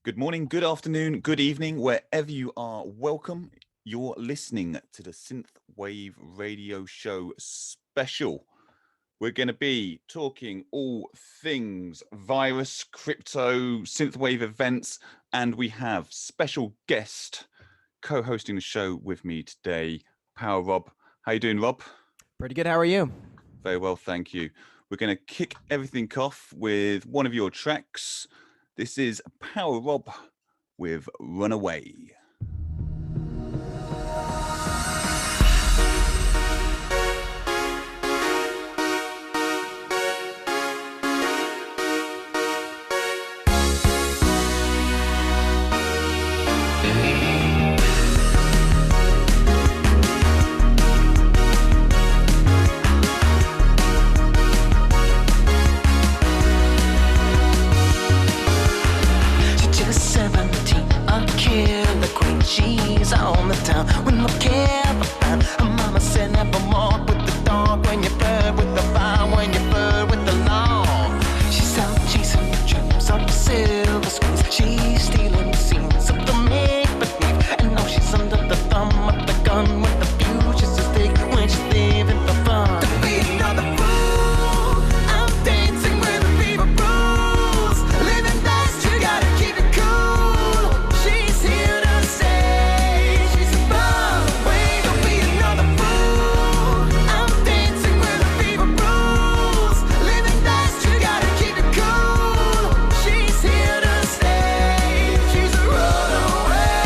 Good morning, good afternoon, good evening, wherever you are. Welcome. You're listening to the Synthwave Radio Show special. We're going to be talking all things virus, crypto, Synthwave events, and we have special guest co-hosting the show with me today, Power Rob. How you doing, Rob? Pretty good. How are you? Very well, thank you. We're going to kick everything off with one of your tracks. This is Power Rob with Runaway. She's on the town with no care for fun. Her mama said never more with the dog when you bird with the fire when you bird with the law. She's out chasing the dreams of the silver screens. She's stealing the scenes of the make-believe. And now she's under the thumb of the gun with the future's at stake when she's living for fun. To be another fool, I'm dancing with the fever rules. Living fast, you gotta keep it cool. She's here to say she's a runaway. Don't be another fool. I'm dancing with the fever rules. Living fast, you gotta keep it cool. She's here to stay. She's a runaway.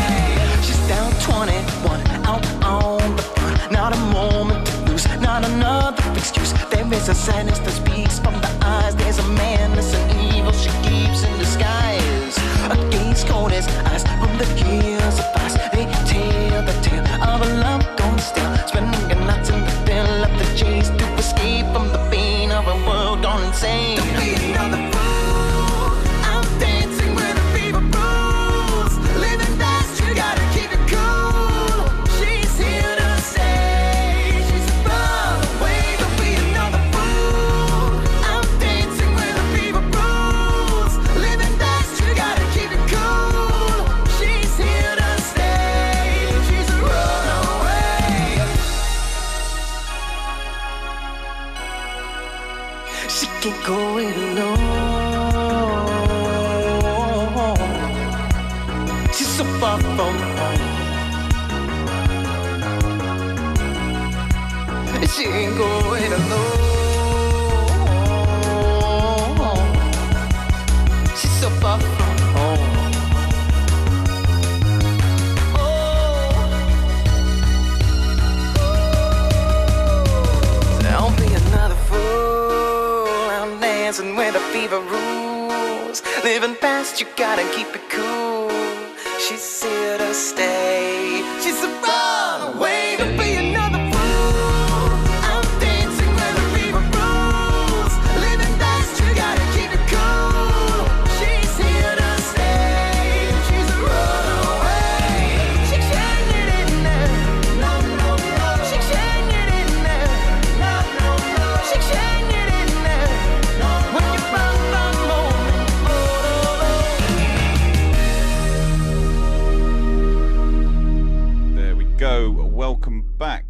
She's down 21, out on the front. Not a moment to lose, not another excuse. There is a sadness that speaks from the eyes. There's a madness and evil she keeps in disguise. A gaze cold as ice from the gears of ice. They tell the tale of a love gone still. Spending the nights in the fill of the chase to escape from the pain of a world gone insane. Don't be another fool. I'm dancing with the fever rules. Living fast, you gotta keep it cool. She's here to stay. She's a runaway. Don't be another fool. I'm dancing with the fever rules. Living fast, you gotta keep it cool. She's here to stay. She's a runaway. She can't go it alone. She's so far from home. She ain't going alone. She's so far from home. Don't be another fool. I'm dancing with the fever rules. Living fast, you gotta keep it cool. She's here to stay. She's a runaway. Don't be another fool. I'm dancing with the fever rules. Living fast, you gotta keep it cool. She's here to stay. She's a runaway. She can't get in there. No, no, no. She can't get in there. No, no, no. She can't get in there. No, when you find the moment. Oh, There we go. Welcome back.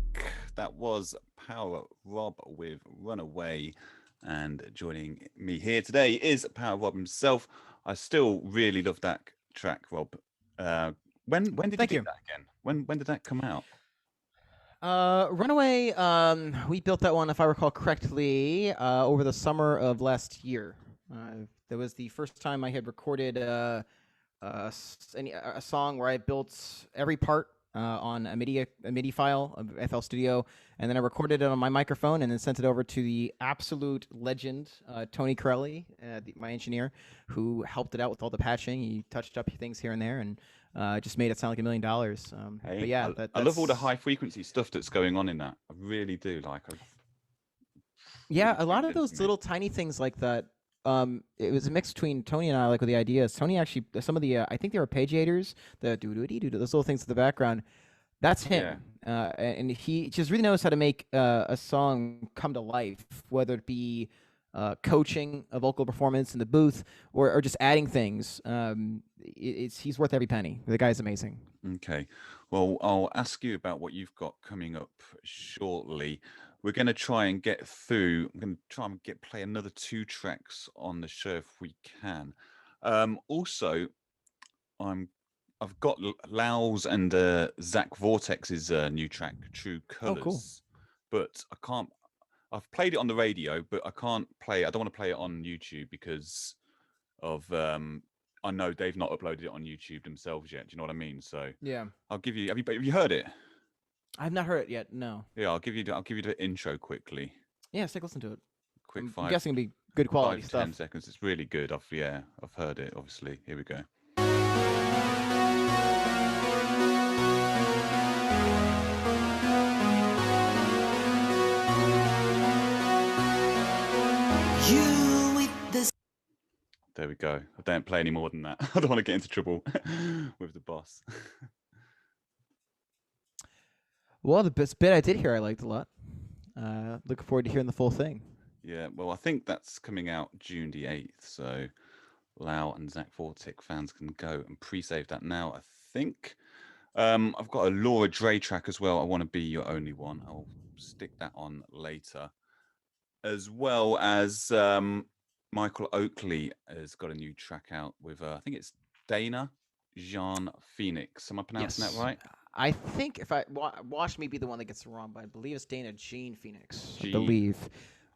That was Power Rob with Runaway. And joining me here today is Power Rob himself. I still really love that track, Rob. When did Thank you you. do that again? When did that come out? Runaway, we built that one, if I recall correctly, over the summer of last year. That was the first time I had recorded a song where I built every part on a MIDI file of FL Studio, and then I recorded it on my microphone and then sent it over to the absolute legend, Tony Corelli, my engineer, who helped it out with all the patching. He touched up things here and there and just made it sound like $1 million. Hey, But yeah, I love all the high frequency stuff that's going on in that. I really do. Yeah, a lot of tuned into those me. little tiny things like that. It was a mix between Tony and I, like with the ideas. Tony actually, some of the, I think they were arpeggiators, the doo-doo-dee-doo, those little things in the background. That's him. And he just really knows how to make a song come to life, whether it be coaching a vocal performance in the booth, or just adding things. He's worth every penny. The guy's amazing. Okay. Well, I'll ask you about what you've got coming up shortly. We're going to try and get through. I'm going to try and play another 2 tracks on the show if we can. Also, I've got Lau's and Zach Vortex's new track, True Colors. Oh, cool. But I can't. I've played it on the radio, but I can't play. I don't want to play it on YouTube because of I know they've not uploaded it on YouTube themselves yet. Do you know what I mean? So Yeah, I'll give you. Have you heard it? I've not heard it yet. No. Yeah, I'll give you the intro quickly. Yeah, let's take a listen to it. Quick I'm 5. guessing it'll be good quality 5 stuff. 10 seconds. It's really good. I've heard it. Obviously, here we go. There we go. I don't play any more than that. I don't want to get into trouble with the boss. Well, the best bit I did hear, I liked a lot. Looking forward to hearing the full thing. Yeah, well, I think that's coming out June the 8th. So Lau and Zach Vortex fans can go and pre-save that now, I think. I've got a Laura Dre track as well. I Want to Be Your Only One. I'll stick that on later. As well as Michael Oakley has got a new track out with, I think it's Dana Jean Phoenix. Am I pronouncing that right? I think if I watch me be the one that gets it wrong, but I believe it's Dana Jean Phoenix. Jean. I believe.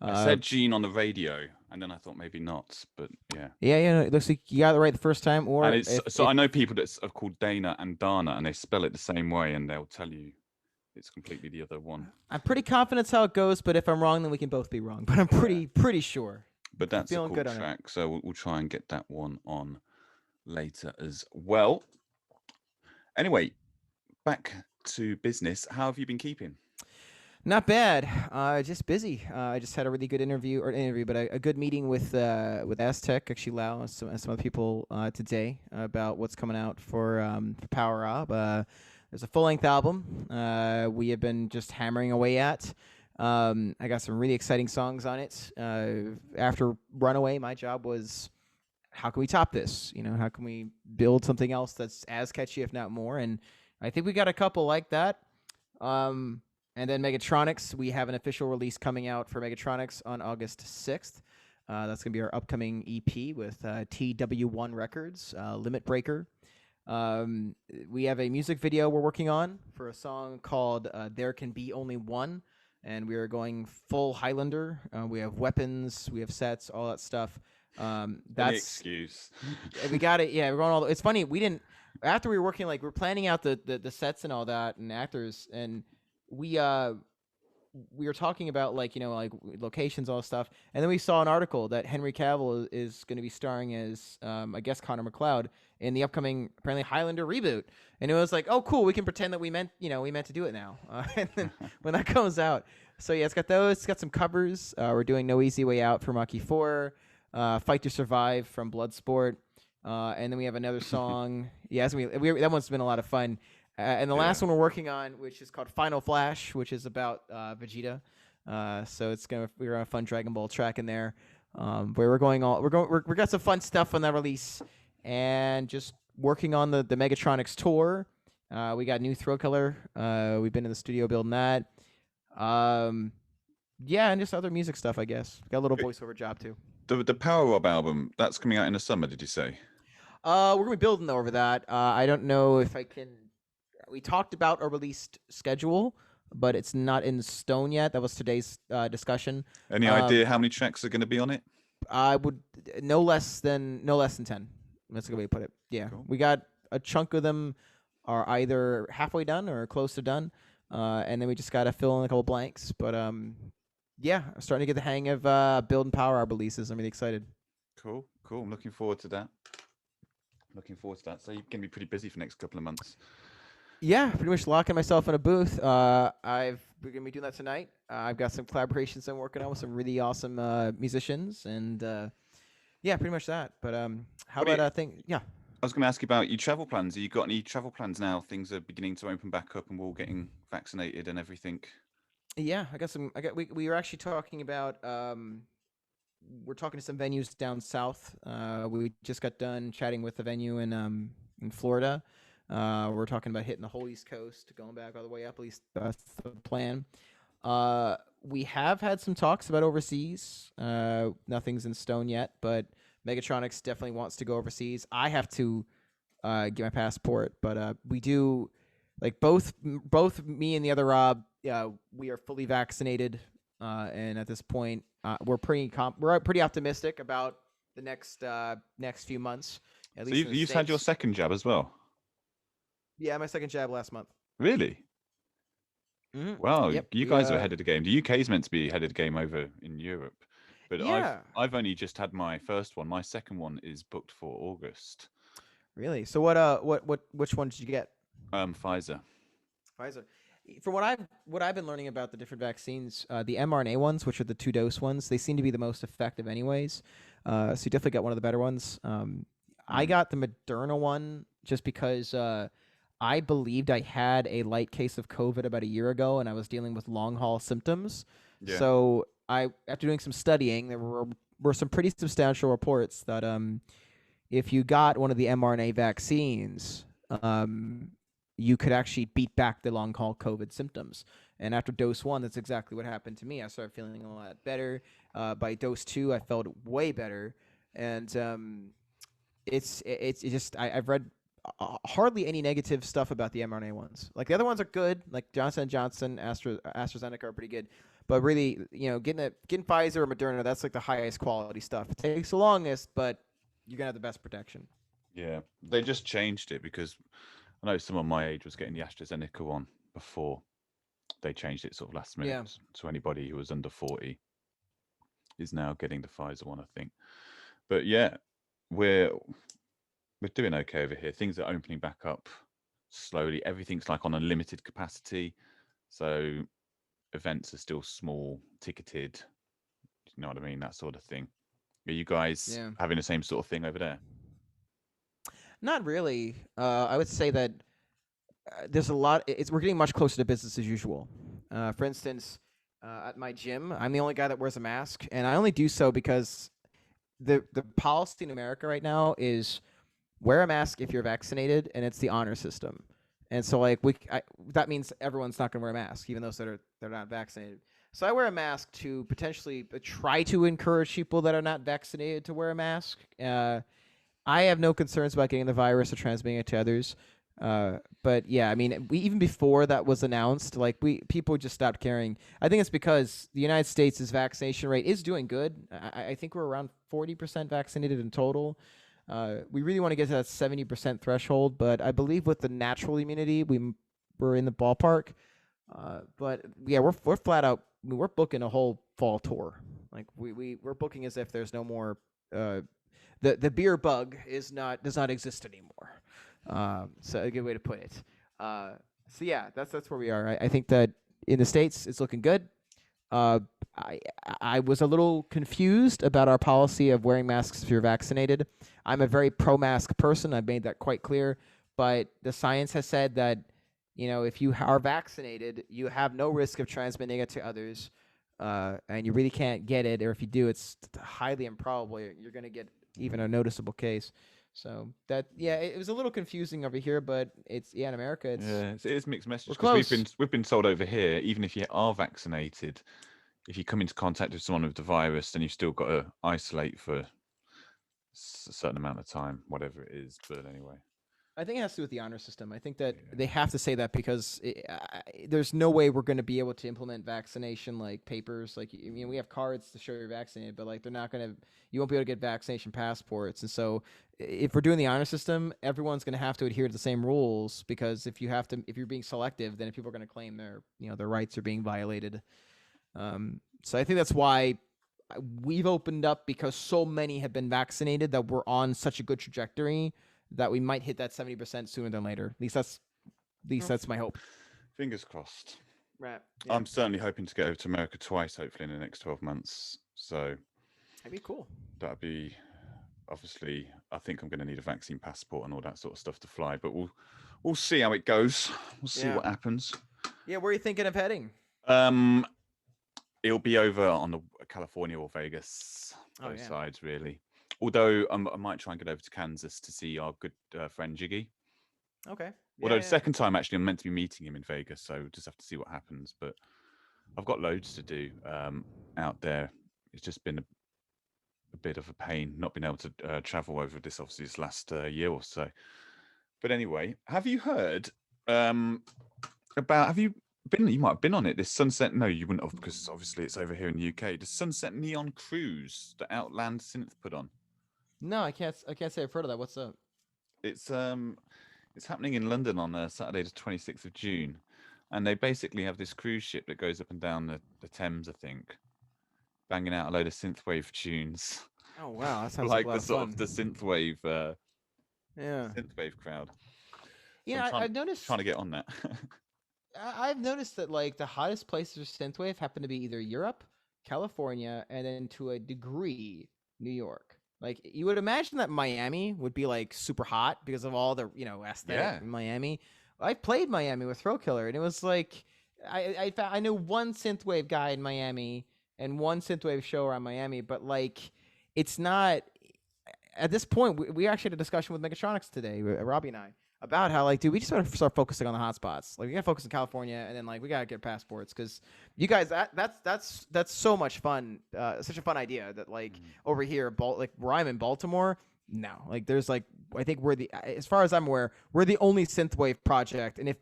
I said Jean on the radio, and then I thought maybe not, but yeah. Yeah. No, it looks like you got it right the first time. Or I know people that are called Dana and Dana, and they spell it the same way, and they'll tell you it's completely the other one. I'm pretty confident that's how it goes, but if I'm wrong, then we can both be wrong. But I'm pretty sure. But that's a cool track, so we'll try and get that one on later as well. Anyway, back to business. How have you been keeping? Not bad. Just busy. I just had a really good but a good meeting with Aztec, actually Lau, and some other people today about what's coming out for Power Up. There's a full-length album we have been just hammering away at. I got some really exciting songs on it. After Runaway, my job was, how can we top this? How can we build something else that's as catchy, if not more? And I think we got a couple like that. And then Megatronics, we have an official release coming out for Megatronics on August 6th. That's going to be our upcoming EP with TW1 Records, Limit Breaker. We have a music video we're working on for a song called There Can Be Only One. And we are going full Highlander. We have weapons, we have sets, all that stuff. That's any excuse. We got it. Yeah, we're going all. It's funny. We didn't. After we were working, we're planning out the sets and all that, and actors, and we were talking about locations, all that stuff, and then we saw an article that Henry Cavill is going to be starring as I guess Connor McLeod in the upcoming apparently Highlander reboot, and it was like, oh cool, we can pretend that we meant to do it now, and then when that comes out, so yeah, it's got those, it's got some covers. We're doing No Easy Way Out from Rocky 4, Fight to Survive from Bloodsport, and then we have another song. Yeah, that one's been a lot of fun. And the last one we're working on, which is called Final Flash, which is about Vegeta. So we're on a fun Dragon Ball track in there. Where we got some fun stuff on that release, and just working on the Megatronics tour. We got new throat color. We've been in the studio building that. Yeah, and just other music stuff, I guess. Got a little voiceover job too. The Power Up album, that's coming out in the summer, did you say? We're gonna be building over that. I don't know if I can. We talked about a released schedule, but it's not in stone yet. That was today's discussion. Any idea how many tracks are going to be on it? I would no less than 10. That's a good way to put it. Yeah, cool. We got a chunk of them are either halfway done or close to done, and then we just got to fill in a couple blanks. But yeah, I'm starting to get the hang of building Power Hour releases. I'm really excited. Cool. I'm looking forward to that. So you're going to be pretty busy for the next couple of months. Yeah, pretty much locking myself in a booth. We're going to be doing that tonight. I've got some collaborations I'm working on with some really awesome musicians, and yeah, pretty much that. But how about I think, yeah. I was going to ask you about your travel plans. Have you got any travel plans now? Things are beginning to open back up, and we're all getting vaccinated and everything. Yeah, we were actually talking about we're talking to some venues down south. We just got done chatting with the venue in Florida. We're talking about hitting the whole East Coast, going back all the way up. At least that's the plan. We have had some talks about overseas. Nothing's in stone yet, but Megatronics definitely wants to go overseas. I have to get my passport, but we do. Like both me and the other Rob, we are fully vaccinated, and at this point, we're pretty optimistic about the next few months. At least you've had your second jab as well. Yeah, my second jab last month. Really? Mm-hmm. Wow, yep. You guys are ahead of the game. The UK is meant to be ahead of the game over in Europe, but yeah. I've only just had my first one. My second one is booked for August. Really? So which one did you get? Pfizer. From what I've been learning about the different vaccines, the mRNA ones, which are the 2-dose ones, they seem to be the most effective anyways. So you definitely got one of the better ones. I got the Moderna one just because I believed I had a light case of COVID about a year ago, and I was dealing with long haul symptoms. Yeah. So after doing some studying, there were some pretty substantial reports that if you got one of the mRNA vaccines, you could actually beat back the long haul COVID symptoms. And after dose 1, that's exactly what happened to me. I started feeling a lot better. By dose 2, I felt way better. And it's just I've read hardly any negative stuff about the mRNA ones. Like the other ones are good, like Johnson & Johnson, AstraZeneca are pretty good. But really, getting Pfizer or Moderna, that's like the highest quality stuff. It takes the longest, but you're gonna have the best protection. Yeah, they just changed it because I know someone my age was getting the AstraZeneca one before they changed it sort of last minute. Yeah. So anybody who was under 40 is now getting the Pfizer one, I think. But yeah, we're doing okay over here. Things are opening back up slowly. Everything's like on a limited capacity. So events are still small, ticketed. You know what I mean? That sort of thing. Are you guys having the same sort of thing over there? Not really. I would say that there's a lot. We're getting much closer to business as usual. For instance, at my gym, I'm the only guy that wears a mask, and I only do so because the policy in America right now is wear a mask if you're vaccinated, and it's the honor system. And so, like, that means everyone's not going to wear a mask, even those that are not vaccinated. So I wear a mask to potentially try to encourage people that are not vaccinated to wear a mask. I have no concerns about getting the virus or transmitting it to others. But yeah, I mean, even before that was announced, like people just stopped caring. I think it's because the United States' vaccination rate is doing good. I think we're around 40% vaccinated in total. We really want to get to that 70% threshold, but I believe with the natural immunity, we're in the ballpark. But yeah, we're flat out. I mean, we're booking a whole fall tour. Like we're booking as if there's no more. The beer bug does not exist anymore. So a good way to put it. So yeah, that's where we are. I think that in the States it's looking good. I was a little confused about our policy of wearing masks if you're vaccinated. I'm a very pro-mask person. I've made that quite clear. But the science has said that, if you are vaccinated, you have no risk of transmitting it to others, and you really can't get it. Or if you do, it's highly improbable you're going to get even a noticeable case. So it was a little confusing over here, but in America, it is mixed message because we've been told over here, even if you are vaccinated, if you come into contact with someone with the virus, then you've still got to isolate for a certain amount of time, whatever it is. But anyway, I think it has to do with the honor system. I think that they have to say that because there's no way we're going to be able to implement vaccination like papers. Like, we have cards to show you're vaccinated, but like you won't be able to get vaccination passports. And so if we're doing the honor system, everyone's going to have to adhere to the same rules, because if you're being selective, then people are going to claim their rights are being violated. So I think that's why we've opened up, because so many have been vaccinated that we're on such a good trajectory that we might hit that 70% sooner than later. At least that's my hope. Fingers crossed. Right. Yeah. I'm certainly hoping to get over to America twice, hopefully in the next 12 months. So that'd be cool. That'd be, obviously, I think I'm going to need a vaccine passport and all that sort of stuff to fly, but we'll see how it goes. We'll see what happens. Yeah. Where are you thinking of heading? It'll be over on the California or Vegas. both sides, really. Although I might try and get over to Kansas to see our good friend Jiggy. Okay. Although the second time, actually, I'm meant to be meeting him in Vegas, so just have to see what happens. But I've got loads to do out there. It's just been a bit of a pain not being able to travel over this, obviously, this last year or so. But anyway, have you heard about? Have you been? You might have been on it. This Sunset. No, you wouldn't have, because obviously it's over here in the UK. The Sunset Neon Cruise that Outland Synth put on. No, I can't say I've heard of that. What's up? It's happening in London on Saturday, the 26th of June, and they basically have this cruise ship that goes up and down the Thames, I think, banging out a load of synthwave tunes. Oh wow, that sounds like a lot the of sort fun. of the synthwave, yeah, synthwave crowd. Yeah, so I've noticed. Trying to get on that. I've noticed that like the hottest places for synthwave happen to be either Europe, California, and then to a degree New York. Like you would imagine that Miami would be like super hot because of all the aesthetic in Miami. I played Miami with Throw Killer, and it was like I know one synthwave guy in Miami and one synthwave show around Miami, but like it's not at this point. We actually had a discussion with Megatronics today, Robbie and I, about how like, dude, we just gotta start focusing on the hot spots. Like we gotta focus in California, and then like we gotta get passports, because you guys, that's so much fun. Such a fun idea that like over here, like where I'm in Baltimore, no, like there's like, I think as far as I'm aware, we're the only synthwave project, and if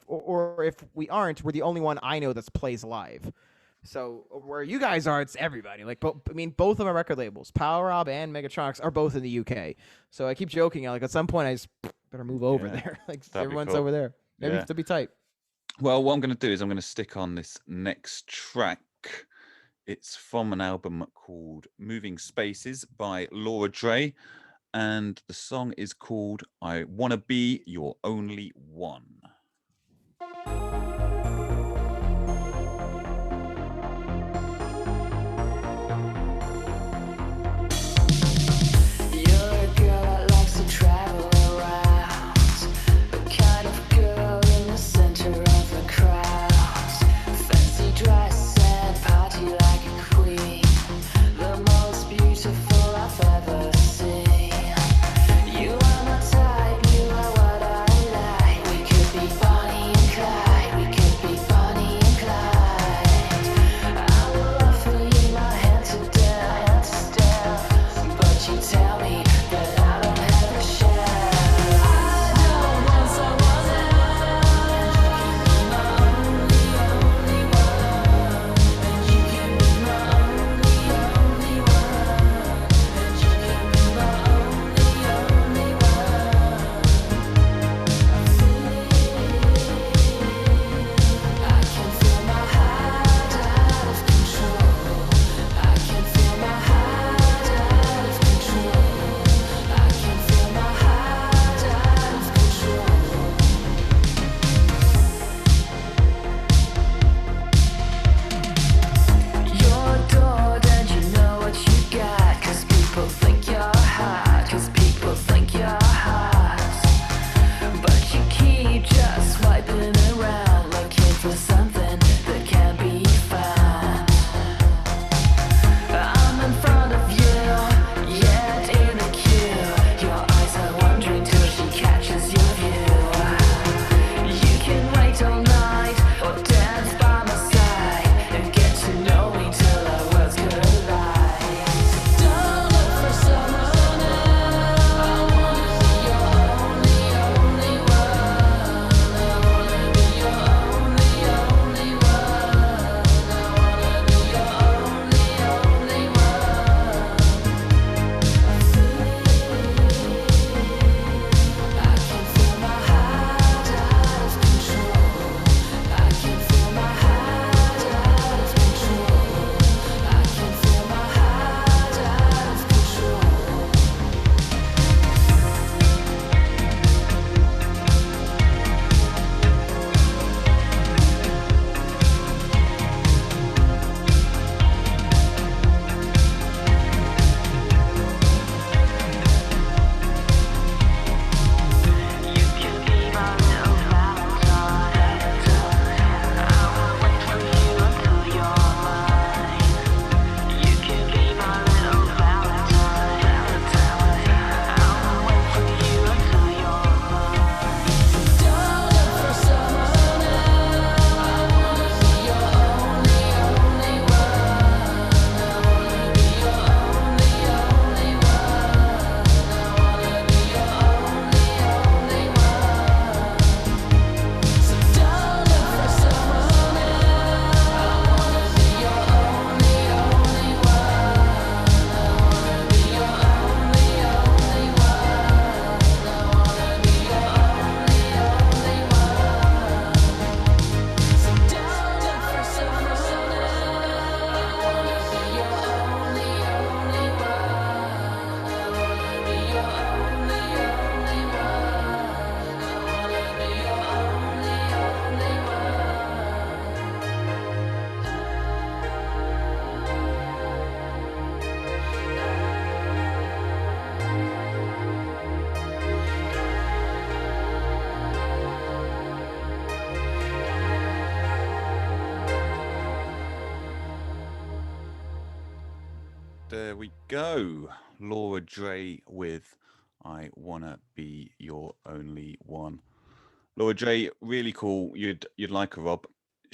we aren't, we're the only one I know that plays live. So where you guys are, it's everybody. Like, both of our record labels, Power Rob and Megatronics, are both in the UK. So I keep joking, like at some point I just better move over there. Like everyone's over there. Maybe it'll be tight. Well, what I'm going to do is I'm going to stick on this next track. It's from an album called Moving Spaces by Laura Dre, and the song is called I Wanna Be Your Only One. Travel around, the kind of girl in the center of the crowd. Fancy dress and party like a queen, the most beautiful I've ever seen. You are my type, you are what I like. We could be There we go. Laura Dre with I Wanna Be Your Only One. Laura Dre, really cool. You'd like her, Rob.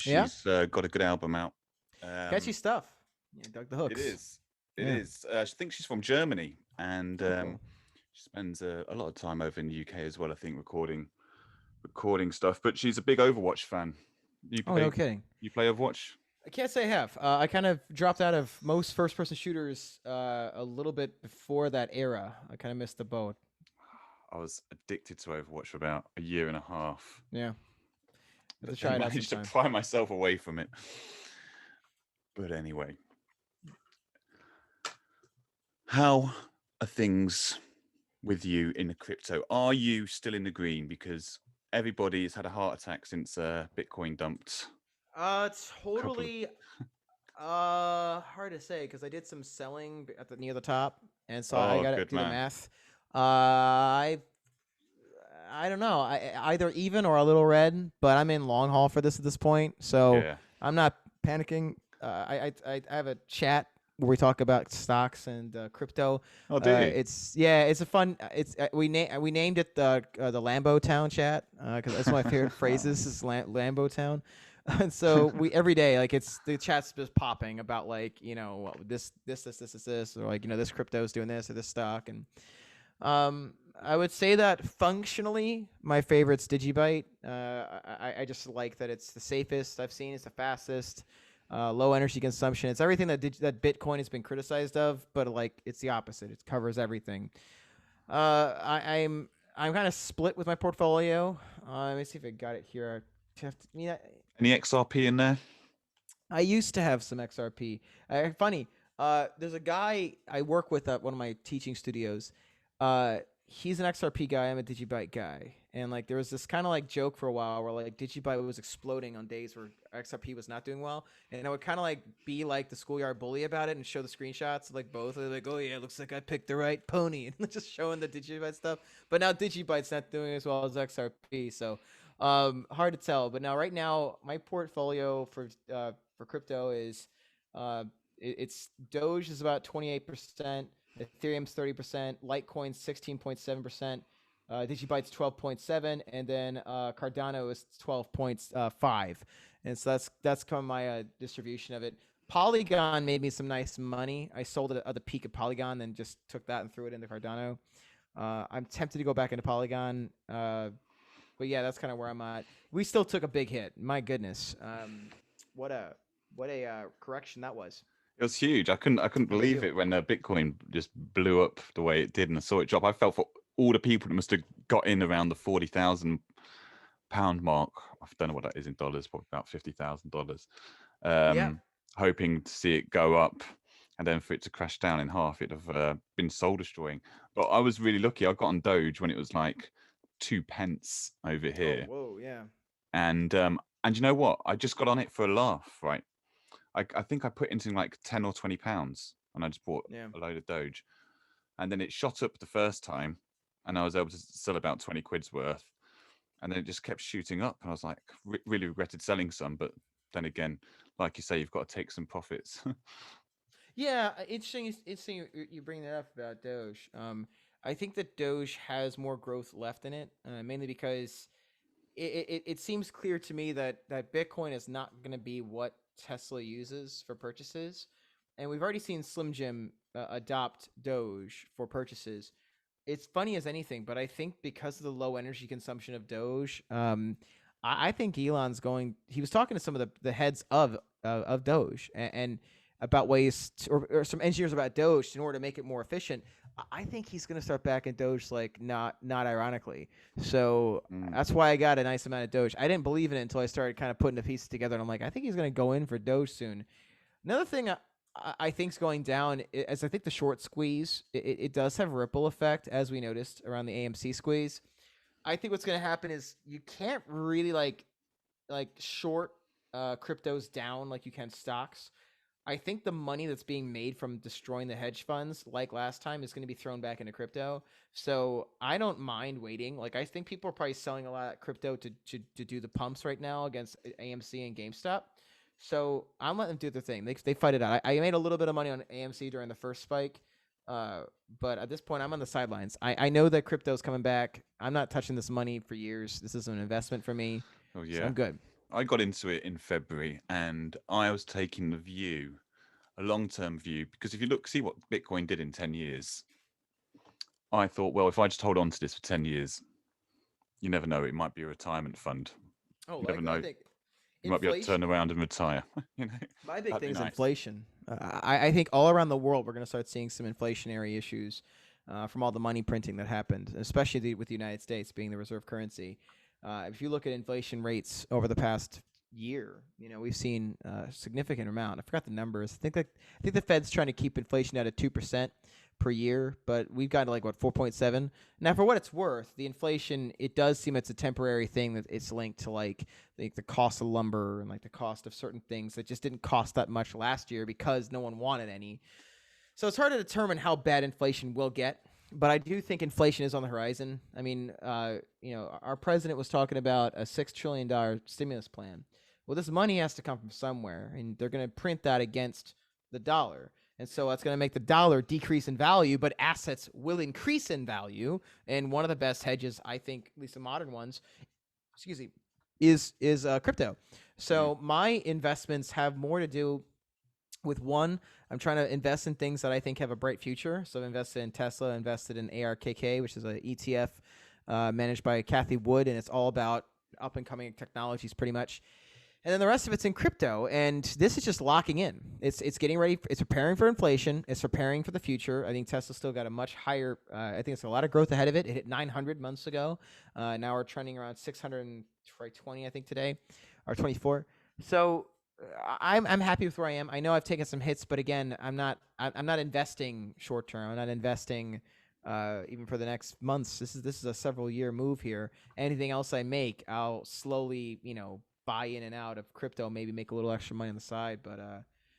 Yeah, She's got a good album out. catchy stuff. Yeah, dug the hooks. It is. It Yeah. is. I think she's from Germany, and Oh, cool. she spends a lot of time over in the UK as well. I think recording stuff. But she's a big Overwatch fan. You Oh, play? no kidding. You play Overwatch? I can't say I have. I kind of dropped out of most first-person shooters a little bit before that era. I kind of missed the boat. I was addicted to Overwatch for about a year and a half. Yeah. But Let's try then it out managed to sometime. pry myself away from it. But anyway, how are things with you in the crypto? Are you still in the green? Because everybody has had a heart attack since Bitcoin dumped. Totally hard to say because I did some selling near the top, and so I Oh, got to good do the man. math. I don't know. Either even or a little red, but I'm in long haul for this at this point, so Yeah. I'm not panicking. I have a chat where we talk about stocks and crypto. Oh, do you? It's a fun. It's we named it the Lambo Town chat because that's one of my favorite phrases is Lambo Town. And so we every day like it's the chat's just popping about like this or like this crypto is doing this or this stock and I would say that functionally my favorite's Digibyte. I just like that it's the safest I've seen. It's the fastest, low energy consumption. It's everything that Bitcoin has been criticized of, but like it's the opposite. It covers everything. I'm kind of split with my portfolio. Let me see if I got it here. Any XRP in there? I used to have some XRP. Funny. There's a guy I work with at one of my teaching studios. He's an XRP guy. I'm a Digibyte guy. And like there was this kind of like joke for a while where like Digibyte was exploding on days where XRP was not doing well. And I would kind of like be like the schoolyard bully about it and show the screenshots of like both. They're like, oh yeah, it looks like I picked the right pony. And just showing the Digibyte stuff. But now Digibyte's not doing as well as XRP. So hard to tell. But now right now my portfolio for crypto is it's Doge is about 28%. Ethereum's 30%, Litecoin's 16.7%, Digibyte's 12.7%, and then Cardano is 12.5%. And so that's kind of my distribution of it. Polygon made me some nice money. I sold it at the peak of Polygon, then just took that and threw it into Cardano. I'm tempted to go back into Polygon, but yeah, that's kind of where I'm at. We still took a big hit. My goodness, what a correction that was. It was huge. I couldn't believe it when Bitcoin just blew up the way it did, and I saw it drop. I felt for all the people that must have got in around the £40,000 mark. I don't know what that is in dollars, probably about $50,000. Yeah. Hoping to see it go up, and then for it to crash down in half, it'd have been soul destroying. But I was really lucky. I got on Doge when it was like 2 pence over here. Oh, whoa, yeah. And you know what? I just got on it for a laugh, right? I think I put in something like 10 or 20 pounds and I just bought a load of Doge. And then it shot up the first time and I was able to sell about 20 quid's worth. And then it just kept shooting up. And I was like, really regretted selling some. But then again, like you say, you've got to take some profits. Yeah, interesting you bring that up about Doge. I think that Doge has more growth left in it, mainly because it seems clear to me that Bitcoin is not going to be what Tesla uses for purchases, and we've already seen Slim Jim adopt Doge for purchases. It's funny as anything, but I think because of the low energy consumption of Doge, I think Elon's going. He was talking to some of the heads of Doge and about ways or some engineers about Doge in order to make it more efficient. I think he's going to start backing Doge, like not ironically. So that's why I got a nice amount of Doge. I didn't believe in it until I started kind of putting the pieces together. And I'm like, I think he's going to go in for Doge soon. Another thing I think is going down is I think the short squeeze, it does have ripple effect, as we noticed around the AMC squeeze. I think what's going to happen is you can't really like short cryptos down like you can stocks. I think the money that's being made from destroying the hedge funds, like last time, is going to be thrown back into crypto. So I don't mind waiting. Like I think people are probably selling a lot of crypto to do the pumps right now against AMC and GameStop. So I'm letting them do their thing. They fight it out. I made a little bit of money on AMC during the first spike, but at this point, I'm on the sidelines. I know that crypto's coming back. I'm not touching this money for years. This is an investment for me. Oh So yeah. I'm good. I got into it in February, and I was taking the view, a long-term view, because if you see what Bitcoin did in 10 years, I thought, well, if I just hold on to this for 10 years, you never know, it might be a retirement fund. Oh, You never I know. think You might be able to inflation. turn around and retire. My big That'd be thing is nice. inflation. I think all around the world we're going to start seeing some inflationary issues from all the money printing that happened, especially with the United States being the reserve currency. If you look at inflation rates over the past year, we've seen a significant amount. I forgot the numbers. I think the Fed's trying to keep inflation at 2% per year, but we've got 4.7. Now, for what it's worth, the inflation, it does seem it's a temporary thing, that it's linked to the cost of lumber and the cost of certain things that just didn't cost that much last year because no one wanted any. So it's hard to determine how bad inflation will get, but I do think inflation is on the horizon. I mean, our president was talking about a $6 trillion stimulus plan. Well, this money has to come from somewhere, and they're going to print that against the dollar. And so that's going to make the dollar decrease in value, but assets will increase in value. And one of the best hedges, I think, at least the modern ones, is crypto. So my investments have more to do with, one, I'm trying to invest in things that I think have a bright future. So I've invested in Tesla, invested in ARKK, which is an ETF managed by Kathy Wood, and it's all about up-and-coming technologies pretty much. And then the rest of it's in crypto, and this is just locking in. It's getting ready. It's preparing for inflation. It's preparing for the future. I think Tesla's still got a much higher. I think it's a lot of growth ahead of it. It hit 900 months ago. Now we're trending around 620, I think, today, or 24. So I'm happy with where I am. I know I've taken some hits, but again, I'm not investing short term. I'm not investing even for the next months. This is a several year move here. Anything else I make, I'll slowly buy in and out of crypto, maybe make a little extra money on the side, but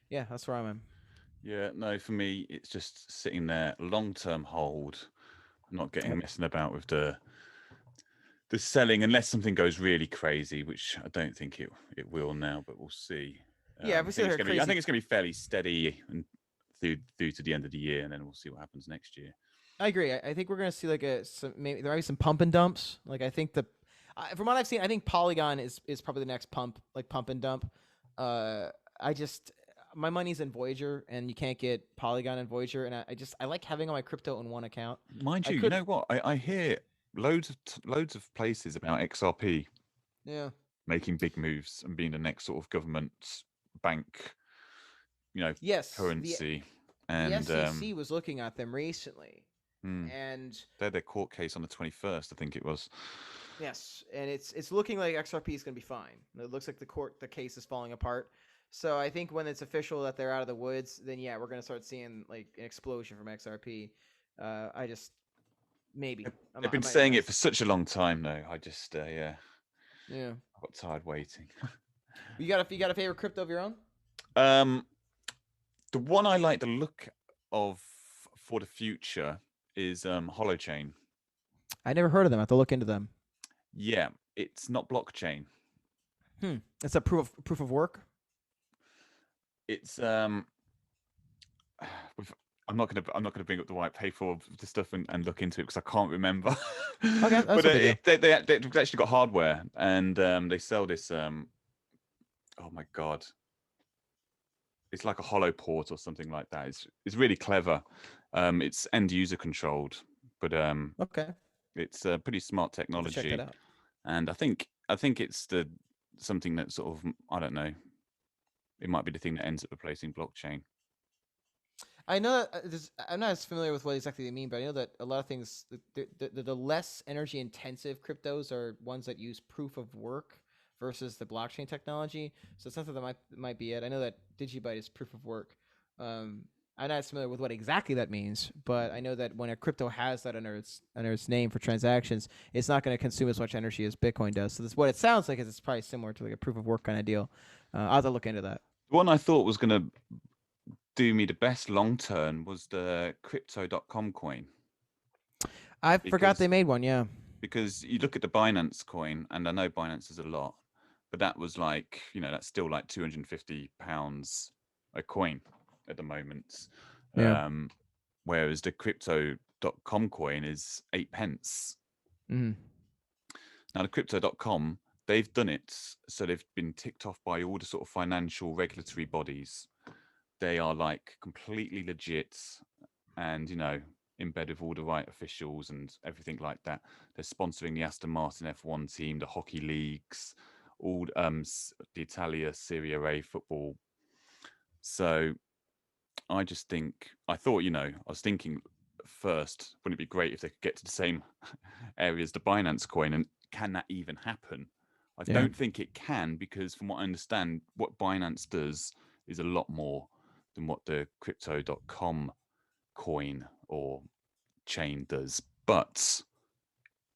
yeah, that's where I'm at. Yeah, no, for me, it's just sitting there, long-term hold, not messing about with the selling unless something goes really crazy, which I don't think it will now, but we'll see. Yeah, I think it's going to be fairly steady and through to the end of the year, and then we'll see what happens next year. I agree. I think we're going to see maybe there might be some pump and dumps. I think from what I've seen, I think Polygon is probably the next pump and dump. My money's in Voyager, and you can't get Polygon in Voyager, and I like having all my crypto in one account. Mind you, you know what? I hear loads of places about XRP. Yeah. Making big moves and being the next sort of government bank, yes, currency. The SEC was looking at them recently. And they had their court case on the 21st, I think it was. Yes, and it's looking like XRP is going to be fine. It looks like the case is falling apart. So I think when it's official that they're out of the woods, then yeah, we're going to start seing an explosion from XRP. Maybe. They've been saying it for such a long time, though. I just yeah. Yeah. I got tired waiting. You got a favorite crypto of your own? The one I like the look of for the future is Holochain. I never heard of them. I have to look into them. Yeah, it's not blockchain. It's a proof of work. It's I'm not gonna bring up the white paper of the stuff and look into it because I can't remember. Okay, but they've actually got hardware, and they sell this. Oh my god, it's like a hollow port or something like that. It's really clever. It's end user controlled, but okay, it's a pretty smart technology. Check that out. And I think it's something that sort of, I don't know. It might be the thing that ends up replacing blockchain. I know that I'm not as familiar with what exactly they mean, but I know that a lot of things, the less energy intensive cryptos are ones that use proof of work versus the blockchain technology. So it's something that might be it. I know that Digibyte is proof of work. I'm not as familiar with what exactly that means, but I know that when a crypto has that under its name for transactions, it's not going to consume as much energy as Bitcoin does. So what it sounds like is it's probably similar to a proof of work kind of deal. I'll have to look into that. The one I thought was going to do me the best long term was the crypto.com coin. I forgot they made one, yeah. Because you look at the Binance coin, and I know Binance is a lot, but that was like, that's still like £250 a coin at the moment. Yeah. Whereas the crypto.com coin is 8 pence. Mm-hmm. Now the crypto.com, they've done it so they've been ticked off by all the sort of financial regulatory bodies. They are like completely legit and, embedded with all the right officials and everything like that. They're sponsoring the Aston Martin F1 team, the hockey leagues, all the Italia Serie A football. So I was thinking first, wouldn't it be great if they could get to the same area as the Binance coin? And can that even happen? I don't think it can, because from what I understand, what Binance does is a lot more than what the crypto.com coin or chain does. But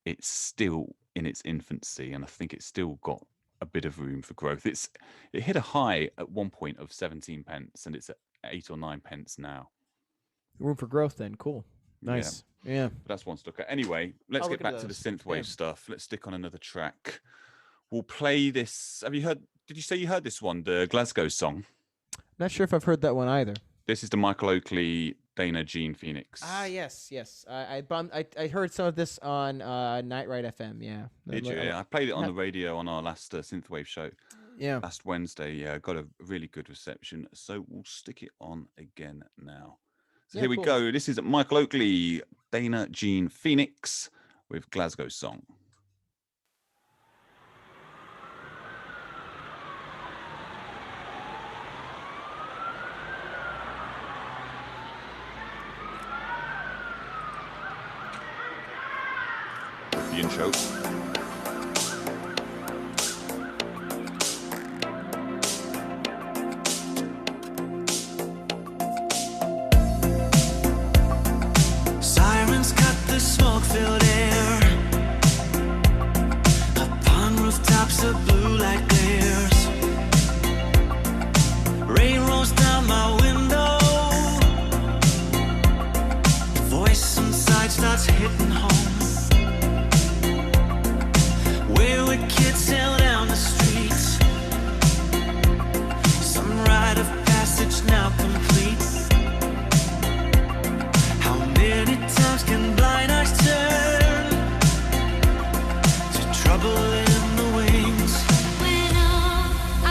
it's still in its infancy, and I think it's still got a bit of room for growth. It hit a high at one point of 17 pence, and it's at 8 or 9 pence now. Room for growth then. Cool. Nice. Yeah. But that's one to look at. Anyway, let's get back to the synthwave stuff. Let's stick on another track. We'll play this. Did you say you heard this one, the Glasgow song? Not sure if I've heard that one either. This is the Michael Oakley, Dana Jean Phoenix. Yes. I heard some of this on Night Ride FM. Yeah. Did you? Yeah, I played it on the radio on our last Synthwave show. Yeah. Last Wednesday. Yeah, got a really good reception. So we'll stick it on again now. So here we go. This is Michael Oakley, Dana Jean Phoenix with Glasgow Song. The intro. Sirens cut the smoke-filled air. Upon rooftops of blue light glares. Rain rolls down my window. Voice inside starts hitting home. Wayward kids sail down the streets. Some rite of passage now complete. How many times can blind eyes turn to trouble in the wings? When all I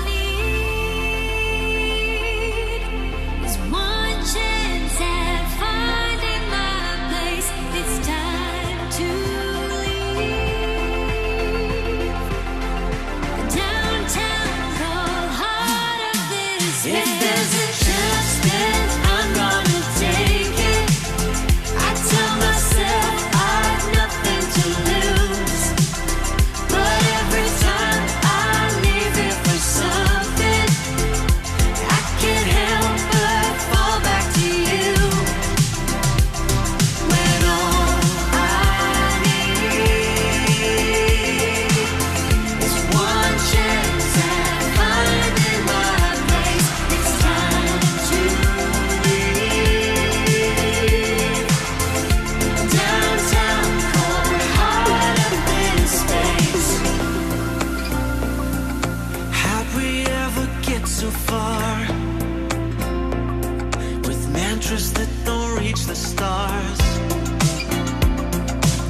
need is one chance at finding my place, it's time to leave the downtown cold heart of this place. If there's a chance, then I'm gonna take it. I tell myself I've nothing to lose, but every time I leave it for something, I can't help but fall back to you. When all I need is one chance at finding my place, it's time to leave downtown cold heart of this space. How'd we ever get so far with mantras that don't reach the stars,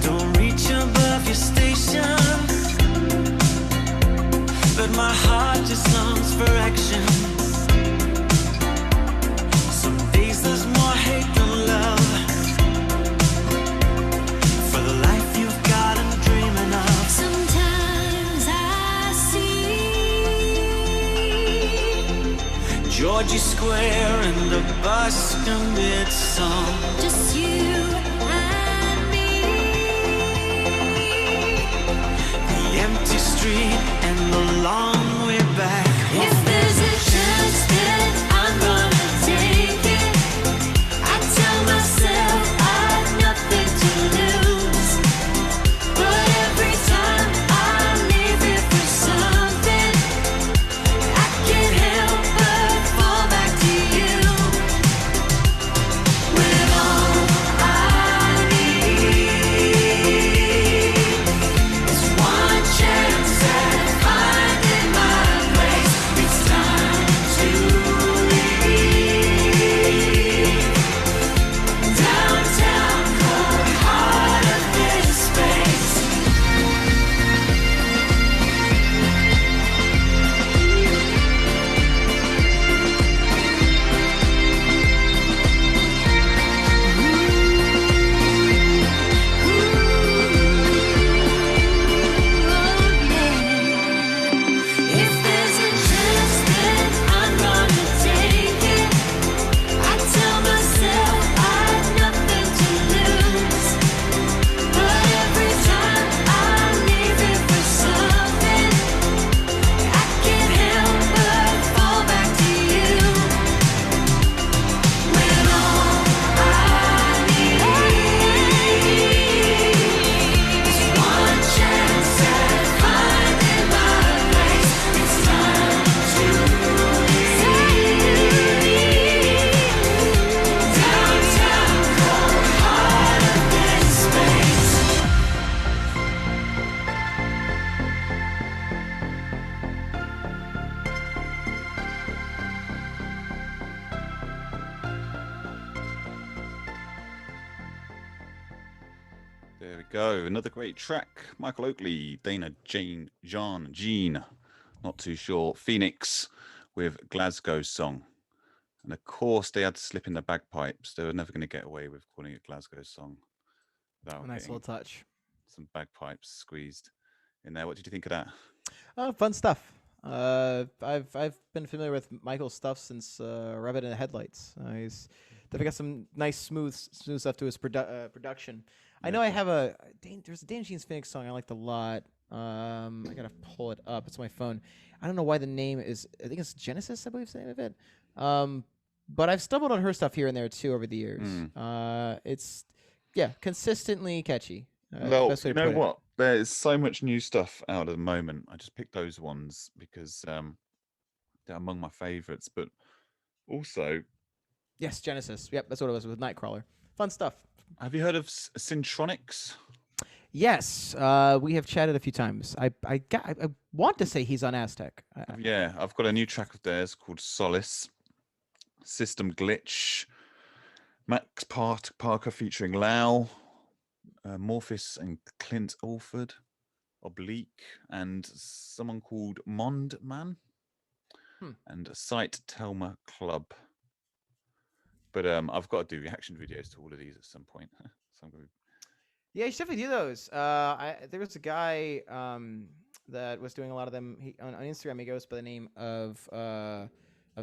don't reach above your station, but my heart just longs for action. Some days there's more hate than love for the life you've got and dreaming of. Sometimes I see Georgie Square and the Buscombe Bit song. just you and me. The empty street and the long way back home. If there's a chance, then I'm gonna take it. I tell myself I've nothing to lose, but every time I leave it for something, I can't help but fall back to you. When all I need is one chance at finding go. Another great track. Michael Oakley, Dana, Jean, not too sure. Phoenix with Glasgow Song. And of course, they had to slip in the bagpipes. They were never going to get away with calling it Glasgow Song without A nice getting little touch. some bagpipes squeezed in there. What did you think of that? Fun stuff. I've been familiar with Michael's stuff since Rabbit in the Headlights. He's definitely got some nice smooth stuff to his production. I know I have there's a Dan Jeans Phoenix song I liked a lot. I gotta pull it up. It's on my phone. I don't know why the name is. I think it's Genesis. I believe is the name of it. But I've stumbled on her stuff here and there too over the years. It's consistently catchy. Well, you know what? There is so much new stuff out at the moment. I just picked those ones because they're among my favorites. But also, yes, Genesis. Yep, that's what it was with Nightcrawler. Fun stuff. Have you heard of Syntronics? Yes, we have chatted a few times. I want to say he's on Aztec. Yeah, I've got a new track of theirs called Solace. System Glitch. Max Parker featuring Lau. Morphis and Clint Alford, Oblique, and someone called Mondman, and Sight Telma Club. But I've got to do reaction videos to all of these at some point. So I'm gonna... Yeah, you should definitely do those. There was a guy that was doing a lot of them on Instagram. He goes by the name of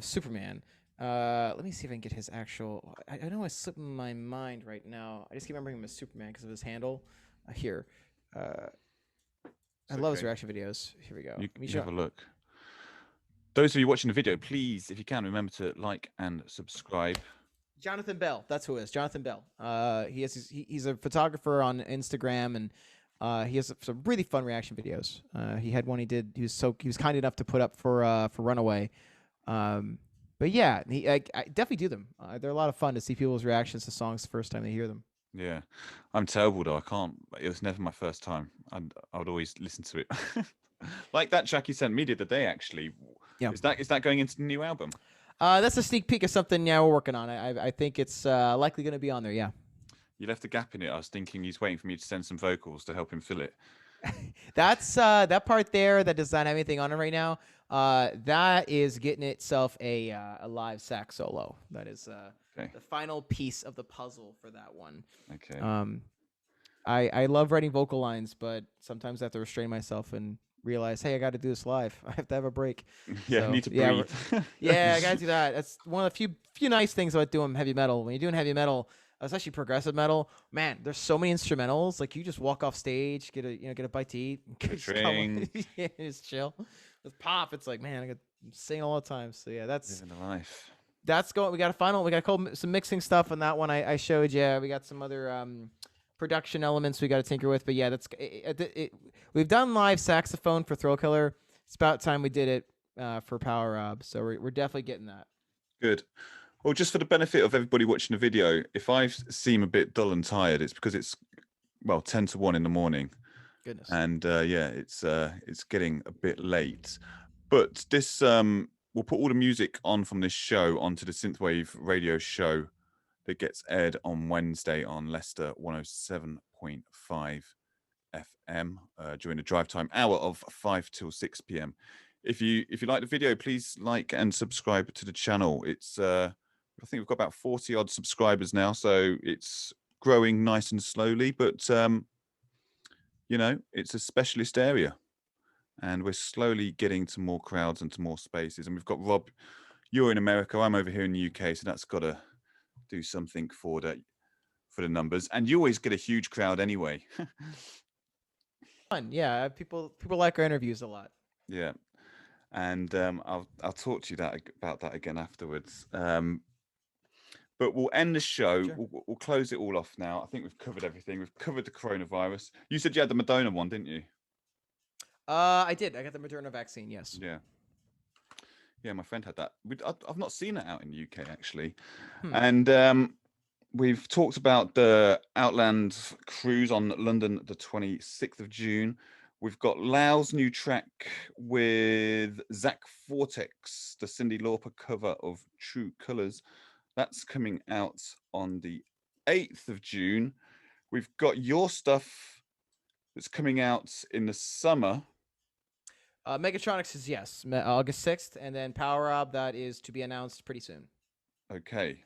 Superman. Let me see if I can get his actual. I know it's slipping my mind right now. I just keep remembering him as Superman because of his handle. Here, I love his reaction videos. Here we go. You have a look. Those of you watching the video, please, if you can, remember to like and subscribe. Jonathan Bell, that's who it is. Jonathan Bell. He's a photographer on Instagram, and he has some really fun reaction videos. He had one he did. He was kind enough to put up for Runaway. But yeah, I definitely do them. They're a lot of fun to see people's reactions to songs the first time they hear them. Yeah, I'm terrible though. I can't. It was never my first time. I would always listen to it. Like that track you sent me the other day, actually. Yeah. Is that going into the new album? That's a sneak peek of something. Yeah, we're working on. I think it's likely going to be on there. Yeah. You left a gap in it. I was thinking he's waiting for me to send some vocals to help him fill it. That's that part there that does not have anything on it right now. That is getting itself a live sax solo. That is the final piece of the puzzle for that one. Okay. I love writing vocal lines, but sometimes I have to restrain myself and realize, hey, I got to do this live. I have to have a break. Yeah, so, I need to breathe. Yeah, I got to do that. That's one of the few nice things about doing heavy metal. When you're doing heavy metal, especially progressive metal, man, there's so many instrumentals. Like you just walk off stage, get a bite to eat, just chill. With pop, it's like, man, I'm singing all the time. So yeah, that's living the life. That's going. We got some mixing stuff on that one. I showed you. We got some other production elements we got to tinker with. But yeah, that's we've done live saxophone for Thrill Killer. It's about time we did it for Power Rob. So we're definitely getting that. Good. Well, just for the benefit of everybody watching the video, if I seem a bit dull and tired, it's because it's 10 to 1 in the morning. Goodness. And it's getting a bit late. But this we'll put all the music on from this show onto the Synthwave Radio Show that gets aired on Wednesday on Leicester 107.5 FM during the drive time hour of 5 till 6 p.m. If you like the video, please like and subscribe to the channel. It's I think we've got about 40 odd subscribers now, so it's growing nice and slowly, but it's a specialist area and we're slowly getting to more crowds and to more spaces. And we've got Rob, you're in America, I'm over here in the UK, so that's got to do something for the numbers. And you always get a huge crowd anyway. Fun, yeah. People like our interviews a lot. Yeah, and I'll talk to you about that again afterwards. But we'll end the show. Sure. We'll close it all off now. I think we've covered everything. We've covered the coronavirus. You said you had the Moderna one, didn't you? I did. I got the Moderna vaccine, yes. Yeah. Yeah, my friend had that. I've not seen it out in the UK, actually. And we've talked about the Outland cruise on London the 26th of June. We've got Lau's new track with Zach Vortex, the Cyndi Lauper cover of True Colors. That's coming out on the 8th of June. We've got your stuff that's coming out in the summer. Megatronics is yes, August 6th, and then Power Up that is to be announced pretty soon. Okay.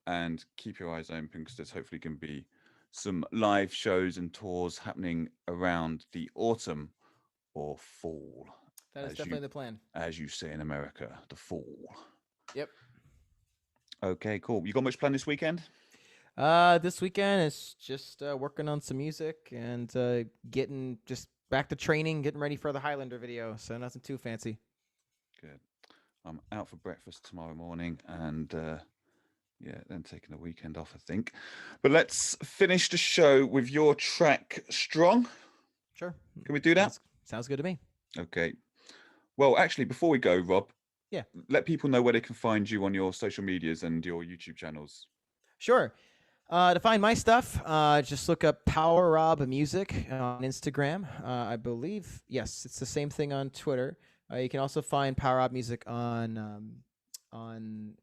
And keep your eyes open because there's hopefully going to be some live shows and tours happening around the autumn or fall. That is as definitely you, the plan. As you say in America, the fall. Yep. Okay, cool. You got much planned this weekend? This weekend is just working on some music and getting just back to training, getting ready for the Highlander video. So nothing too fancy. Good. I'm out for breakfast tomorrow morning and then taking the weekend off, I think. But let's finish the show with your track, Strong. Sure. Can we do that? Sounds good to me. Okay. Well, actually, before we go, Rob, yeah, let people know where they can find you on your social medias and your YouTube channels. Sure. To find my stuff, just look up Power Rob Music on Instagram. I believe, yes, it's the same thing on Twitter. You can also find Power Rob Music on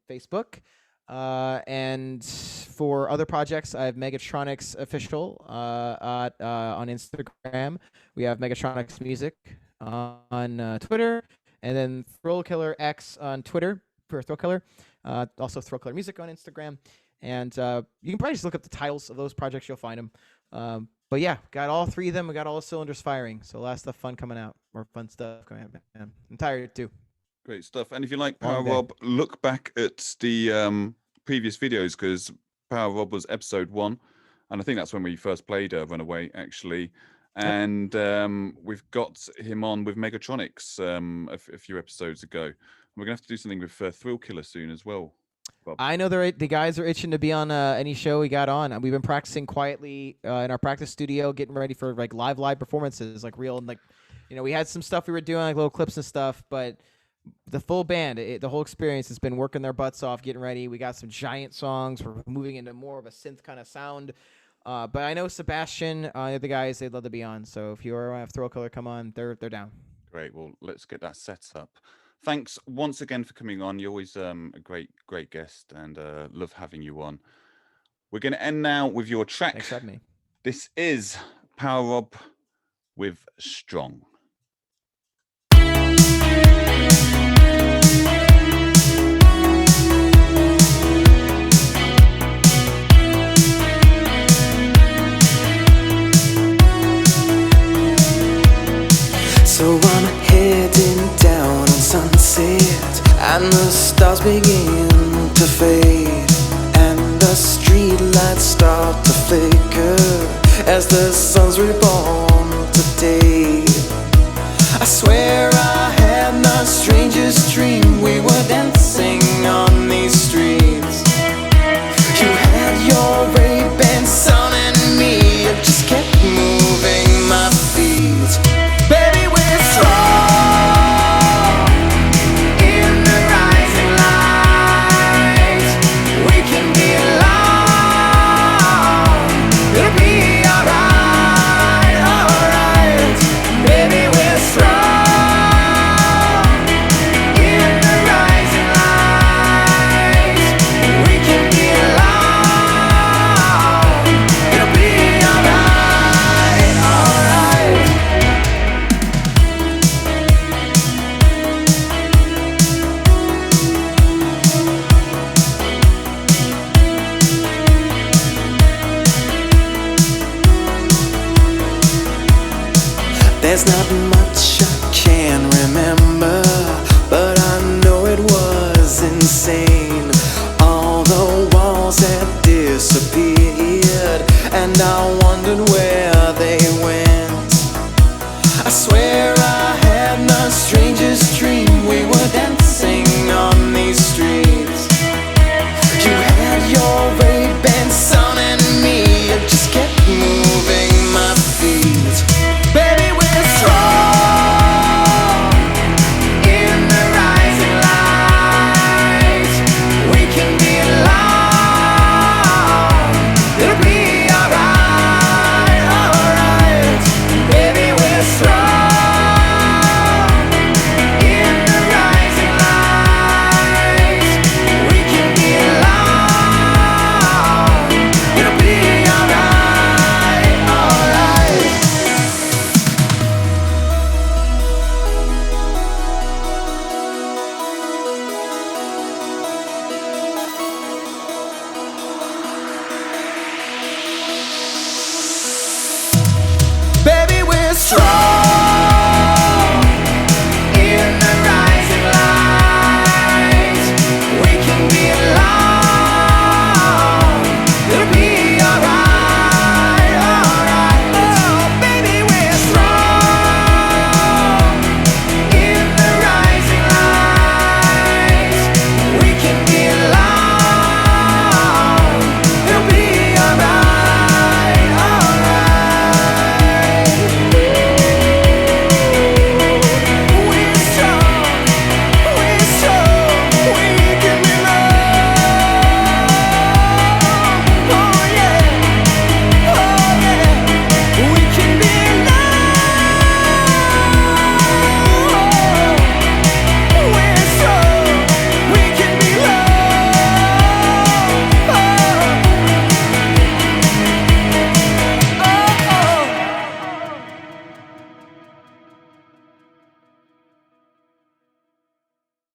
Facebook. And for other projects, I have Megatronics Official on Instagram. We have Megatronics Music on Twitter, and then Thrill Killer X on Twitter for Thrill Killer. Also Thrill Killer Music on Instagram. And you can probably just look up the titles of those projects. You'll find them. But yeah, got all three of them. We got all the cylinders firing. So a lot of stuff fun coming out. More fun stuff coming out. Man. I'm tired too. Great stuff. And if you like Power Rob, look back at the previous videos because Power Rob was episode 1. And I think that's when we first played Runaway, actually. And we've got him on with Megatronics a few episodes ago. And we're going to have to do something with Thrill Killer soon as well. Bob. I know the guys are itching to be on any show we got on. We've been practicing quietly in our practice studio, getting ready for like live performances, like real, like, you know, we had some stuff we were doing, like little clips and stuff, but the full band, the whole experience has been working their butts off, getting ready. We got some giant songs. We're moving into more of a synth kind of sound. But I know Sebastian, the guys, they'd love to be on. So if you ever have Thrill Killer come on, they're down. Great. Well, let's get that set up. Thanks once again for coming on. You're always a great guest and love having you on. We're going to end now with your track. Thanks for having me. This is Power Rob with Strong. So I'm heading down on sunset, and the stars begin to fade, and the street lights start to flicker as the sun's reborn today. I swear I had the strangest dream. We were dancing on these streets. You had your Ray-Ban son and me, I just kept moving my feet. Baby, we're strong in the rising light. We can be alone. It'll be alright, alright. Baby, we're strong in the rising light. We can be alone. It'll be alright, alright. There's not much I can remember, but I know it was insane. All the walls had disappeared, and I wondered where